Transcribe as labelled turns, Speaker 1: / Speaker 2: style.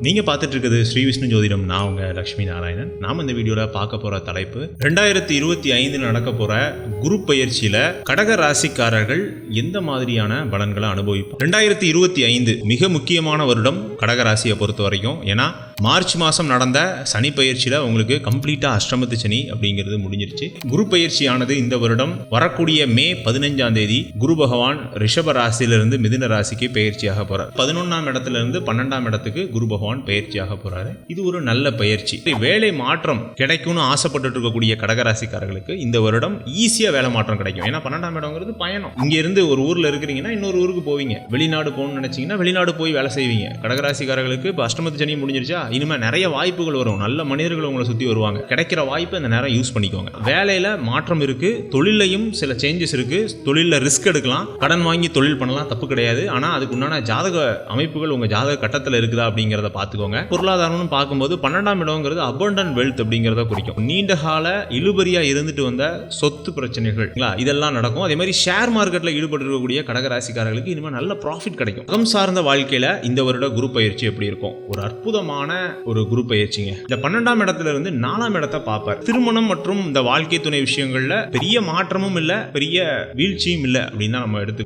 Speaker 1: நீங்க பார்த்துட்டு இருக்குது ஸ்ரீ விஷ்ணு ஜோதிடம். நான் உங்க லட்சுமி நாராயணன். நாம இந்த வீடியோல பார்க்க போற தலைப்பு 2025 நடக்க போற குரு பயிற்சியில கடக ராசிக்காரர்கள் எந்த மாதிரியான பலன்களை அனுபவிப்போம். 2025 மிக முக்கியமான வருடம் கடக ராசியை பொறுத்த வரைக்கும். ஏன்னா மார்ச் மாசம் நடந்த சனி பயிற்சியில உங்களுக்கு கம்ப்ளீட்டா அஷ்டமத்து சனி அப்படிங்கிறது முடிஞ்சிருச்சு. குரு பயிற்சியானது இந்த வருடம் வரக்கூடிய மே 15ஆம் தேதி குரு பகவான் ரிஷப ராசியிலிருந்து மிதுன ராசிக்கு பயிற்சியாக போறார். 11ஆம் இடத்துல இருந்து 12ஆம் இடத்துக்கு குரு பகவான் பயிற்சியாக போறாரு. இது ஒரு நல்ல பயிற்சி. வேலை மாற்றம் கிடைக்கும்னு ஆசைப்பட்டு இருக்கக்கூடிய கடகராசிக்காரர்களுக்கு இந்த வருடம் ஈஸியா வேலை மாற்றம் கிடைக்கும். ஏன்னா 12ஆம் இடம்ங்கிறது பயணம். இங்க இருந்து ஒரு ஊர்ல இருக்கிறீங்கன்னா இன்னொரு ஊருக்கு போவீங்க. வெளிநாடு போகணும்னு நினைச்சீங்கன்னா வெளிநாடு போய் வேலை செய்வீங்க. கடகராசிக்காரர்களுக்கு இப்போ அஷ்டமத்து சனி முடிஞ்சிருச்சா, இனிமே நிறைய வாய்ப்புகள் வரும். நல்ல மனிதர்கள் உங்களை சுத்தி வருவாங்க. கிடைக்கிற வாய்ப்பு அந்த நேரம் யூஸ் பண்ணிக்கோங்க. வேலையில மாற்றம் இருக்கு, தொழிலையும் சில சேஞ்சஸ் இருக்கு. தொழில ரிஸ்க் எடுக்கலாம், கடன் வாங்கி தொழில் பண்ணலாம், தப்பு கிடையாது. ஆனா அதுக்கு உண்டான ஜாதக அமைப்புகள் உங்க ஜாதக கட்டத்தில் இருக்குதா அப்படிங்கிறத பார்த்துக்கோங்க. பொருளாதாரம்னு பார்க்கும்போது 12ஆம் இடம்ங்கிறது அபண்டன்ட் வெல்த் அப்படிங்கிறத குறிக்கும். நீண்ட கால இழுபறியா இருந்துட்டு வந்த சொத்து பிரச்சனைகள் இதெல்லாம் நடக்கும். அதே மாதிரி ஷேர் மார்க்கெட்ல ஈடுபட்டு இருக்கக்கூடிய கடகராசிக்காரர்களுக்கு இனிமேல் நல்ல ப்ராஃபிட் கிடைக்கும். அகம் சார்ந்த வாழ்க்கையில இந்த வருட குரு பயிற்சி எப்படி இருக்கும்? ஒரு அற்புதமான ஒரு குரு பயிற்சிங்க. இந்த 12ஆம் இடத்துல இருந்து 4ஆம் இடத்தை பார்ப்பார். திருமணம் மற்றும் இந்த வாழ்க்கை துணை விஷயங்கள்ல பெரிய மாற்றமும் இல்ல, பெரிய வீழ்ச்சியும் இல்ல அப்படின்னு தான் நம்ம எடுத்து